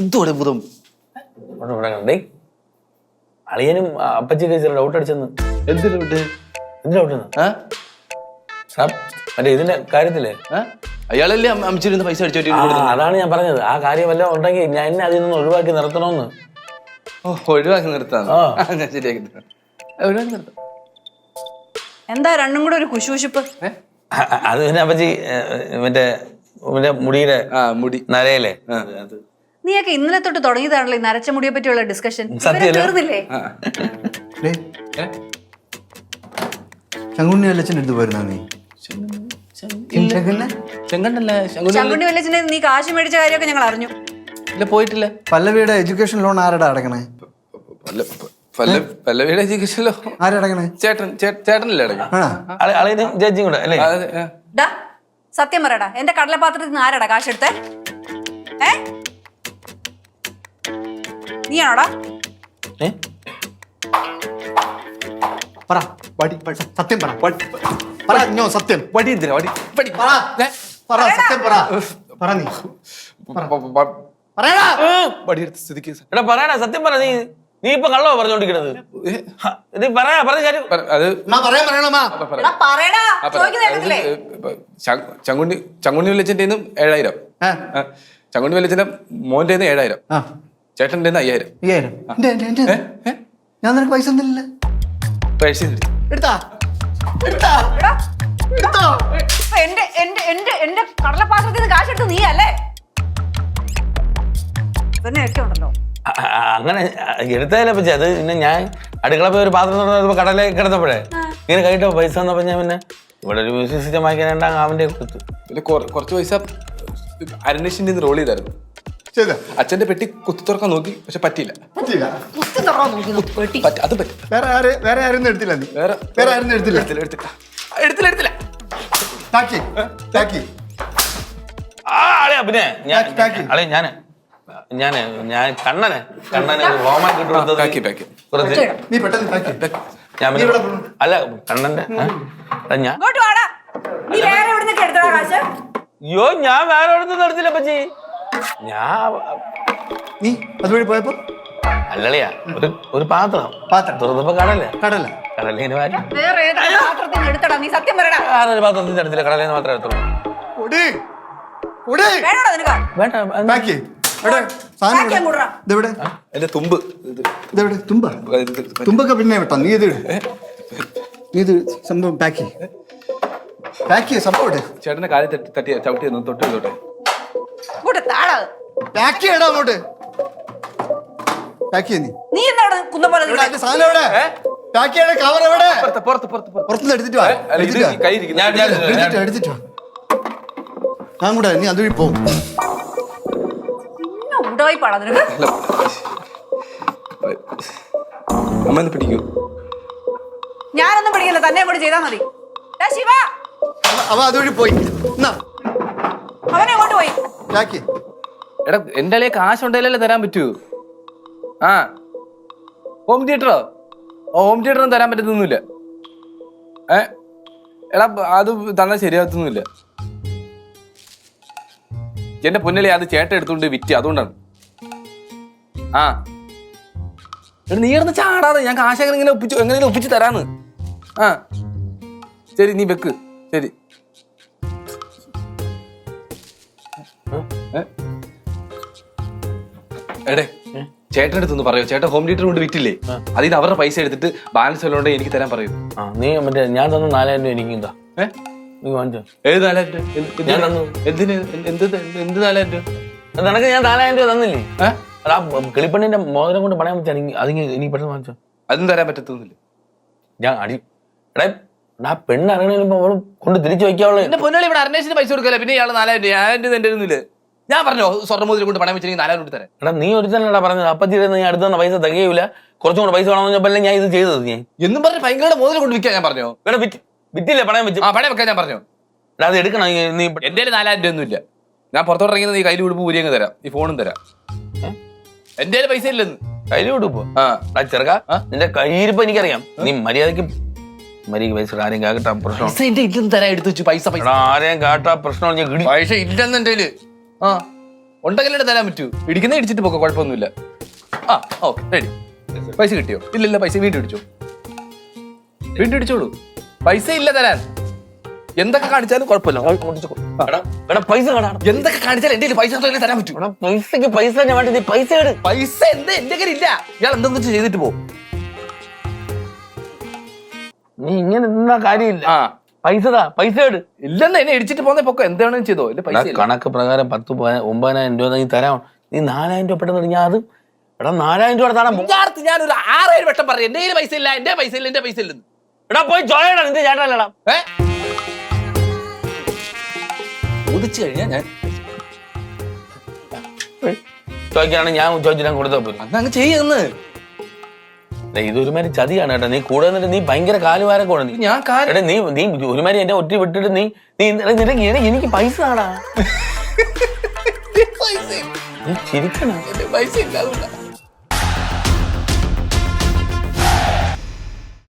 എന്തോടെ ഭൂതം? അളിയനും അപ്പച്ചിക്ക് ചില ഡൗട്ട് അടിച്ചെന്ന്. എന്തിനു വിട്ട്? എന്തിനാ ഡൗട്ടെന്ന്? മറ്റേ ഇതിന്റെ കാര്യത്തില് അയാളല്ലേ അമ്മച്ചിരുന്ന് പൈസ അടിച്ചോട്ടി? അതാണ് ഞാൻ പറഞ്ഞത്. ആ കാര്യം വല്ലതും ഉണ്ടെങ്കിൽ ഞാൻ എന്നെ അതിൽ നിന്ന് ഒഴിവാക്കി നിർത്തണമെന്ന്. ഒഴിവാക്കി നിർത്താം. ഞാൻ ശരിയാക്കി ഒഴിവാക്കി നിർത്താം. എന്താ രണ്ടും കൂടെ ഒരു കുശുകുശുപ്പ്? അത് പിന്നെ അപ്പച്ചി മറ്റേ മുടിയുടെ മുടി നരയല്ലേ. നീയൊക്കെ ഇന്നലെ തൊട്ട് തുടങ്ങിയതാണല്ലോ ഈ നരച്ച മുടിയെ പറ്റിയുള്ള ഡിസ്കഷൻ. തീർന്നില്ലേ? ചങ്കുണ്ണി വല്ലച്ചൻ എടുത്ത് പോയിരുന്നാ നീ? ചങ്കുണ്ണി വല്ലച്ചനെ നീ കാശ് മേടിച്ച കാര്യമൊക്കെ ഞങ്ങൾ അറിഞ്ഞു. ഇല്ല, പോയിട്ടില്ല. പല്ലവിയുടെ എഡ്യൂക്കേഷൻ ലോൺ ആരുടെ അടക്കണേ? പല്ലവിയുടെ എഡ്യൂക്കേഷൻ ലോൺ ആരടക്കണേ? ചേട്ടനല്ലേ അടക്കണം? ജഡ്ജിയും കൂടെ അല്ലേ? സത്യം പറയടാ, എന്റെ കടലപാത്രത്തിൽ നിന്ന് ആരാടാ കാശ് എടുത്തേ? നീയാണോടാ? പറ, സത്യം പറ. പറഞ്ഞോ സത്യം. വടി എന്തിനാ? വടി പറ, സത്യം പറ. പറ നീ. പറയടാ. വടി എടുത്ത് സ്ഥിതിക്ക് എടാ പറയടാ, സത്യം പറ. നീ ഇപ്പൊ കള്ളോ പറഞ്ഞോണ്ടിരിക്കണത്? നീ പറയാ, പറഞ്ഞ കാര്യം അത് ചങ്കുണ്ണി വിളിച്ചിന്റെ 7,000, ചങ്കുണ്ണി വിളിച്ചിന്റെ മോന്റെ 7,000, ചേട്ടന്റെ 5,000. ഞാൻ നിനക്ക് പൈസ ഒന്നുമില്ല. പൈസ എടുത്താ എന്റെ കടലപാത്രത്തിൽ നിന്ന് കാശ് എടുത്ത് നീ അല്ലേ? ഒക്കെ ഉണ്ടല്ലോ. അങ്ങനെ എടുത്തതല്ലേ പറ്റി. അത് പിന്നെ ഞാൻ അടുക്കള പോയി ഒരു പാത്രം തുറന്നപ്പോ കടലേ കിടന്നപ്പോഴേ ഇങ്ങനെ കഴിട്ടോ പൈസ വന്നപ്പോ ഞാൻ പിന്നെ ഇവിടെ ഒരു മ്യൂസിക് സിസ്റ്റം വാങ്ങിക്കാനുണ്ട് അവന്റെ കൊടുത്തു. പിന്നെ കുറച്ച് പൈസ അരണ്യഷിന്റെ റോൾ ചെയ്തായിരുന്നു. അച്ഛന്റെ പെട്ടി കുത്തി തുറക്കാൻ നോക്കി, പക്ഷെ പറ്റിയില്ല. അത് പറ്റി. വേറെ ആരും എടുത്തില്ല. നീ വേറെ ആരും എടുത്തില്ല. പിന്നെ ഞാൻ കണ്ണനെ റോമാൻ കിട്ടുന്നത് അല്ല കണ്ണന്റെ ഞാൻ അയ്യോ ഞാൻ വേറെ എവിടുന്ന് എടുത്തില്ല പച്ചി. നീ അതുവഴി പോയപ്പോ അല്ലളിയാ ഒരു പാത്രം തുറന്നപ്പോ കടലേ കടലേന് പാത്രത്തിന്റെ എടുത്തില്ല, കടലേന്ന് മാത്രമേ എടുത്തുള്ളൂ. തുമ്പൊക്കെ പിന്നെ വിട്ടോ. നീ ഇത് സംഭവം പാക്ക് സംഭവം ചേട്ടന്റെ കാര്യം തട്ടി ചവിട്ടി തൊട്ട് തൊട്ടെ പാക്ക് ചെയ്യടാ അങ്ങോട്ട്. പാക്ക് ചെയ്യ. നീ എന്താ സാധനം എവിടെ? പാക്ക് ചെയ്യണ കവർ എവിടെ? പുറത്തുനിന്ന് എടുത്തിട്ട് വാ. എടുത്തിട്ട് വാ. ഞാൻ കൂടെ നീ അതുവഴി പോവും. അമ്മ പിടിക്കൂ. ഞാനൊന്നും പിടിക്കില്ല, തന്നെ കൂടെ ചെയ്താ മതി. ശിവ അവ അതുവഴി പോയി. അവനെങ്ങോട്ട് പോയി? എടാ എന്റെ അല്ലേ കാശ് ഉണ്ടെങ്കിലല്ലേ തരാൻ പറ്റൂ. ഹോം തിയേറ്ററോ? ഹോം തിയേറ്ററൊന്നും തരാൻ പറ്റത്തൊന്നുമില്ല. എടാ അത് തന്നെ ശരിയാകത്തൊന്നുമില്ല. എന്റെ പൊന്നലെ അത് ചേട്ടൻ എടുത്തോണ്ട് വിറ്റ്, അതുകൊണ്ടാണ്. നീ ഇടന്ന് ചാടാതെ, ഞാൻ കാശ് എങ്ങനെയെങ്കിലും ഒപ്പിച്ച് തരാന്ന്. ശരി നീ വെക്ക്. ശരി എടേ ചേട്ടൻ്റെ അടുത്തൊന്ന് പറയോ. ചേട്ടൻ ഹോം തിയേറ്റർ കൊണ്ട് വിറ്റില്ലേ, അതിന് അവരുടെ പൈസ എടുത്തിട്ട് ബാലൻസ് വല്ലോണ്ട് എനിക്ക് തരാൻ പറയൂ. നീ മറ്റേ ഞാൻ തന്നു 4,000 രൂപ എനിക്ക് എന്താ? നീ വാങ്ങിച്ചോ? ഏത് 4,000 രൂപ? എന്തിന്? എന്ത് 4,000 രൂപ? നിനക്ക് ഞാൻ 4,000 രൂപ തന്നില്ലേ? കിളിപ്പണ്ണിന്റെ മോതിരം കൊണ്ട് പണയാൻ പറ്റാ. ഇനി പെട്ടെന്ന് വാങ്ങിച്ചോ. അതും തരാൻ പറ്റത്തൊന്നുമില്ല. ഞാൻ അടി എടേ പെണ്ണ് ഇറങ്ങണ കൊണ്ട് തിരിച്ചു വയ്ക്കാവുള്ളൂ. എന്റെ പൊന്നാളി ഇവിടെ അരണ്യത്തിന് പൈസ കൊടുക്കല്ലേ, പിന്നെ ഇയാൾ 4,000 രൂപ. 1,000 രൂപ എന്റെ ഒന്നുമില്ല. ഞാൻ പറഞ്ഞോ സ്വർണ്ണമോതിരം കൊണ്ട് പണയം വെച്ചിട്ട് 4,000 രൂപ തരാം. എടാ നീ ഒരുത്തനടാ പറഞ്ഞത് അപ്പച്ചി ഞാൻ അടുത്ത് തന്ന പൈസ തികയൂല, കുറച്ചും കൂടെ പൈസ വേണമെന്ന് പറഞ്ഞപ്പോ ഞാൻ ഇത് ചെയ്തത്. ഞാൻ എന്നും പറഞ്ഞ് ഭയങ്കര മോതിരം കൊണ്ട് വിൽക്കാൻ ഞാൻ പറഞ്ഞോ. ഇവിടെ വിറ്റില്ലേ പണയം വെച്ച്? പണയം വെക്കാൻ ഞാൻ പറഞ്ഞോ. അത് എടുക്കണം. നീ എന്റെ 4,000 രൂപ ഒന്നുമില്ല. ഞാൻ പുറത്തോട്ട് ഇറങ്ങിയത് നീ കയ്യിൽ വിടുമ്പോ ഊരിയങ്ങ് തരാം, ഈ ഫോണും തരാം. എന്റെ പൈസ ഇല്ലെന്ന് കയ്യിൽ വിടുപ്പോ? ചെറുക്ക നിന്റെ കയ്യിരിപ്പോ എനിക്കറിയാം. നീ മര്യാദക്ക് പൈസ ആരെയും കാട്ടാ പ്രശ്നം. തരാൻ എടുത്തു വെച്ചു പൈസ. ആരെയും കാട്ടാ പ്രശ്നം. പൈസ ഇല്ലെന്ന് എന്റെ ഉണ്ടെങ്കിലേ തരാൻ പറ്റൂ. ഇടിക്കുന്ന ഇടിച്ചിട്ട് പോക്കോ, കുഴപ്പമൊന്നുമില്ല. ആ ഓക്കെ റെഡി. പൈസ കിട്ടിയോ? ഇല്ലല്ല, പൈസ വീണ്ടും ഇടിച്ചോ, വീണ്ടും ഇടിച്ചോളൂ. പൈസ ഇല്ല തരാൻ. എന്തൊക്കെ കാണിച്ചാലും കുഴപ്പമില്ല. പൈസ എന്തൊക്കെ കാണിച്ചാലും എന്റെ പൈസ തരാൻ പറ്റൂ. പൈസക്ക് പൈസ വേണ്ടി നീ പൈസ എടു. പൈസ എന്താ എന്റെ കയ്യിൽ ഇല്ല. ഇയാൾ എന്തെന്ന് വെച്ച് ചെയ്തിട്ട് പോകും. നീ ഇങ്ങനെ നിന്നാ കാര്യമില്ല. ആ പൈസ എടു. ഇല്ലെന്ന് എന്നെ ഇടിച്ചിട്ട് പോകുന്ന പൊക്കം എന്താണെന്ന് ചെയ്തോ. എന്റെ പൈസ ഇല്ല. കണക്ക് പ്രകാരം 10,000-9,000 രൂപ നീ തരാം. നീ 4,000 രൂപ പെട്ടെന്ന് ഞാൻ അത് എടാ 4,000 രൂപ തരാം. ഞാനൊരു 6,000 വട്ടം പറഞ്ഞു എന്റെ കയ്യിൽ പൈസ ഇല്ല, എന്റെ പൈസ ഇല്ല, എന്റെ പൈസ ഇല്ലെന്ന്. എടാ പോയി ചോയടാ, നിന്റെ ചേട്ടനല്ലടാ. ചോദിച്ചു കഴിഞ്ഞാൽ ഞാൻ ചോദിക്കുകയാണെങ്കിൽ ഞാൻ ചോദിച്ചിട്ട് കൊടുത്താ പോലും. അന്നങ്ങ് ചെയ്യുന്നു. ഇതൊരുമാതിരി ചതിയാണ് കേട്ടോ. നീ കൂടെ നിന്നിട്ട് നീ ഭയങ്കര കാലുവാരൊക്കെ ഉണ്ട്. ഞാൻ എടാ നീ ഒരുമാതിരി എന്നെ ഒറ്റ വിട്ടിട്ട് നീ എനിക്ക് പൈസ ആടാ. പൈസ നീ ചിരിക്കണം. പൈസ ഇല്ല.